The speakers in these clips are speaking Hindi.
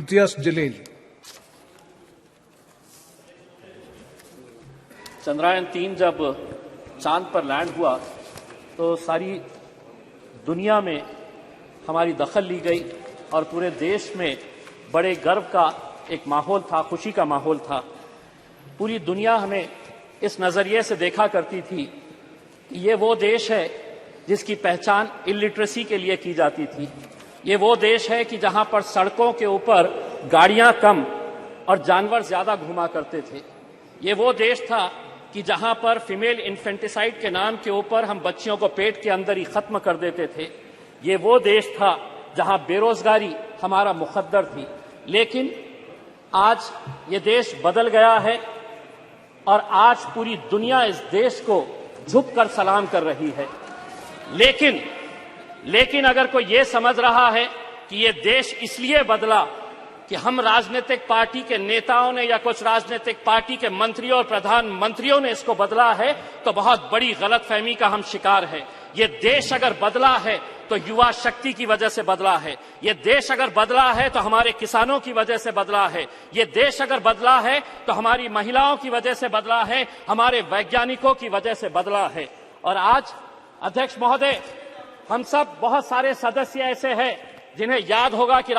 इम्तियाज जलील। चंद्रयान-3 जब चांद पर लैंड हुआ तो सारी दुनिया में हमारी दखल ली गई और पूरे देश में बड़े गर्व का एक माहौल था, खुशी का माहौल था। पूरी दुनिया हमें इस नजरिए से देखा करती थी कि ये वो देश है जिसकी पहचान इलिटरेसी के लिए की जाती थी। ये वो देश है कि जहां पर सड़कों के ऊपर गाड़ियां कम और जानवर ज्यादा घुमा करते थे। ये वो देश था कि जहां पर फीमेल इन्फेंटिसाइड के नाम के ऊपर हम बच्चियों को पेट के अंदर ही खत्म कर देते थे। ये वो देश था जहां बेरोजगारी हमारा मुकद्दर थी। लेकिन आज ये देश बदल गया है और आज पूरी दुनिया इस देश को झुककर सलाम कर रही है। लेकिन अगर कोई ये समझ रहा है कि ये देश इसलिए बदला कि हम राजनीतिक पार्टी के नेताओं ने या कुछ राजनीतिक पार्टी के मंत्रियों और प्रधानमंत्रियों ने इसको बदला है, तो बहुत बड़ी गलतफहमी का हम शिकार है। ये देश अगर बदला है तो युवा शक्ति की वजह से बदला है। ये देश अगर बदला है तो हमारे किसानों की वजह से बदला है। ये देश अगर बदला है तो हमारी महिलाओं की वजह से बदला है, हमारे वैज्ञानिकों की वजह से बदला है। और आज अध्यक्ष महोदय, हम सब बहुत सारे सदस्य ऐसे हैं जिन्हें याद होगा कि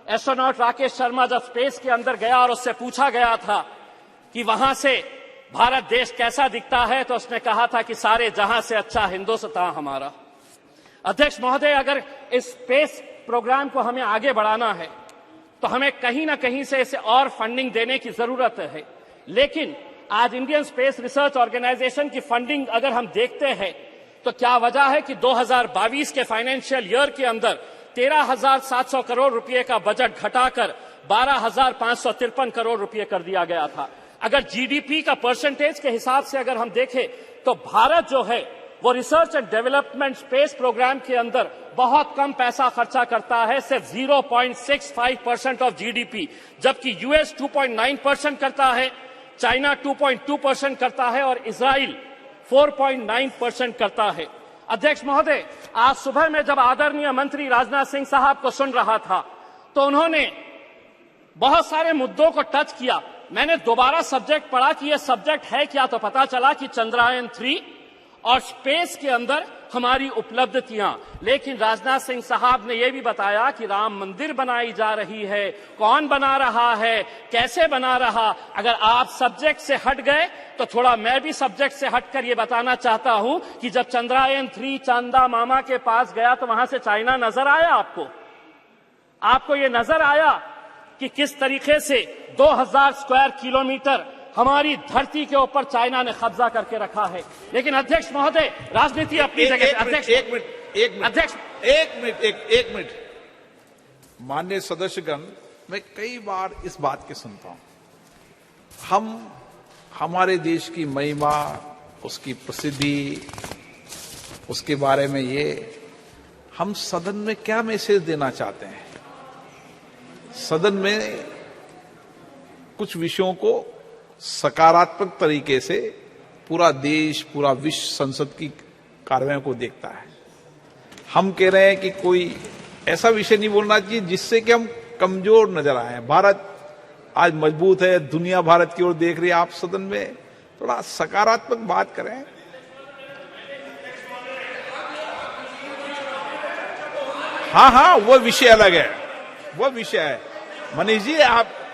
एस्ट्रोनॉट राकेश शर्मा जब स्पेस के अंदर गया और उससे पूछा गया था कि वहां से भारत देश कैसा दिखता है, तो उसने कहा था कि सारे जहां से अच्छा हिंदुस्तान हमारा। अध्यक्ष महोदय, अगर इस स्पेस प्रोग्राम को हमें आगे बढ़ाना है तो हमें कहीं ना कहीं से इसे और फंडिंग देने की जरूरत है। लेकिन आज इंडियन स्पेस रिसर्च ऑर्गेनाइजेशन की फंडिंग अगर हम देखते हैं तो क्या वजह है कि 2022 के फाइनेंशियल ईयर के अंदर 13,700 करोड़ रुपए का बजट घटाकर 12,553 करोड़ रुपए कर दिया गया था। अगर जीडीपी का परसेंटेज के हिसाब से अगर हम देखें तो भारत जो है वो research and development space program के अंदर बहुत कम पैसा खर्चा करता है, सिर्फ 0.65% ऑफ जीडीपी, जबकि यूएस 2.9% करता है, चाइना 2.2% करता है और इजराइल 4.9% करता है। अध्यक्ष महोदय, आज सुबह में जब आदरणीय मंत्री राजनाथ सिंह साहब को सुन रहा था तो उन्होंने बहुत सारे मुद्दों को टच किया। मैंने दोबारा सब्जेक्ट पढ़ा कि यह सब्जेक्ट है क्या, तो पता चला कि चंद्रयान-3 और स्पेस के अंदर हमारी उपलब्धियां। लेकिन राजनाथ सिंह साहब ने यह भी बताया कि राम मंदिर बनाई जा रही है, कौन बना रहा है, कैसे बना रहा। अगर आप सब्जेक्ट से हट गए तो थोड़ा मैं भी सब्जेक्ट से हटकर यह बताना चाहता हूं कि जब चंद्रयान-3 चांदा मामा के पास गया तो वहां से चाइना नजर आया आपको यह नजर आया कि किस तरीके से 2000 स्क्वायर किलोमीटर हमारी धरती के ऊपर चाइना ने कब्जा करके रखा है। लेकिन अध्यक्ष महोदय, राजनीति अपनी जगह। एक मिनट माननीय सदस्यगण, मैं कई बार इस बात के सुनता हूं, हम हमारे देश की महिमा, उसकी प्रसिद्धि, उसके बारे में हम सदन में क्या मैसेज देना चाहते हैं। सदन में कुछ विषयों को सकारात्मक तरीके से पूरा देश, पूरा विश्व संसद की कार्रवाई को देखता है। हम कह रहे हैं कि कोई ऐसा विषय नहीं बोलना चाहिए जिससे कि हम कमजोर नजर आए। भारत आज मजबूत है, दुनिया भारत की ओर देख रही है। आप सदन में थोड़ा सकारात्मक बात करें। हाँ, वो विषय अलग है, वो विषय है। मनीष जी,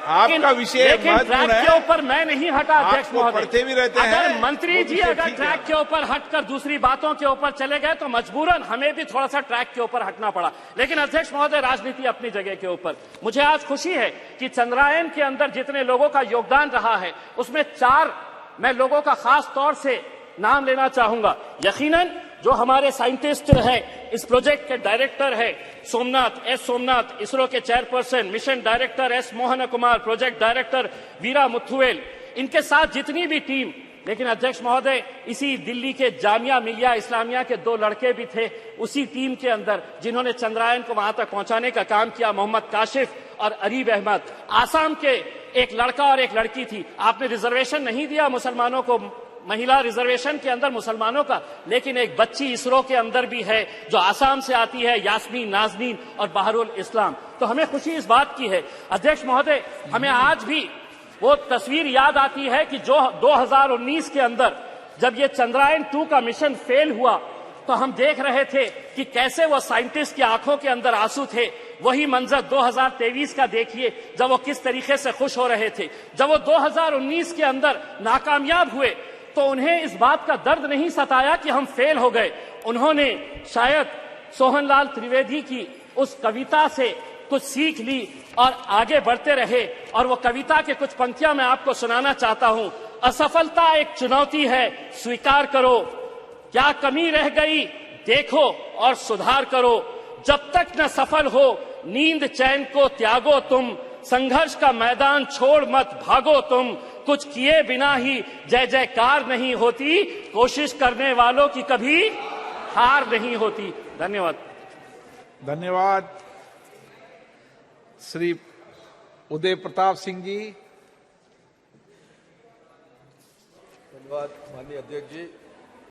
आपका विषय महत्वपूर्ण है। के ऊपर मैं नहीं हटा अध्यक्ष महोदय, पढ़ते भी रहते हैं। अगर मंत्री जी अगर ट्रैक के ऊपर हटकर दूसरी बातों के ऊपर चले गए तो मजबूरन हमें भी थोड़ा सा ट्रैक के ऊपर हटना पड़ा। लेकिन अध्यक्ष महोदय, राजनीति अपनी जगह के ऊपर। मुझे आज खुशी है कि चंद्रयान के अंदर जितने लोगों का योगदान रहा है उसमें 4 मैं लोगों का खास तौर से नाम लेना चाहूंगा। यकीनन जो हमारे साइंटिस्ट हैं, इस प्रोजेक्ट के डायरेक्टर है सोमनाथ, इसरो के chairperson, mission director S Mohan Kumar, project director Veera Muthuvel, इनके साथ जितनी भी टीम। लेकिन अध्यक्ष महोदय, इसी दिल्ली के जामिया मिलिया इस्लामिया के 2 लड़के भी थे उसी टीम के अंदर जिन्होंने चंद्रयान को वहां तक पहुंचाने का काम किया, मोहम्मद काशिफ और अरीब अहमद। आसाम के एक लड़का और एक लड़की थी। आपने रिजर्वेशन नहीं दिया मुसलमानों को महिला रिजर्वेशन के अंदर मुसलमानों का, लेकिन एक बच्ची इसरो के अंदर भी है जो आसाम से आती है, यास्मीन नाजनीन और बहरुल इस्लाम। तो हमें खुशी इस बात की है। अध्यक्ष महोदय, हमें आज भी वो तस्वीर याद आती है कि जो 2019 के अंदर जब ये चंद्रयान 2 का मिशन फेल हुआ तो हम देख रहे थे कि कैसे वो साइंटिस्ट की आंखों के अंदर आंसू थे। वही मंजर 2023 का देखिए, जब वो किस तरीके से खुश हो रहे थे। जब वो 2019 के अंदर नाकामयाब हुए तो उन्हें इस बात का दर्द नहीं सताया कि हम फेल हो गए। उन्होंने शायद सोहनलाल त्रिवेदी की उस कविता से कुछ सीख ली और आगे बढ़ते रहे। और वो कविता के कुछ पंक्तियां मैं आपको सुनाना चाहता हूं। असफलता एक चुनौती है, स्वीकार करो। क्या कमी रह गई देखो और सुधार करो। जब तक न सफल हो नींद चैन को त्यागो तुम। संघर्ष का मैदान छोड़ मत भागो तुम। कुछ किए बिना ही जय जयकार नहीं होती। कोशिश करने वालों की कभी हार नहीं होती। धन्यवाद। धन्यवाद। श्री उदय प्रताप सिंह जी। धन्यवाद माननीय अध्यक्ष जी।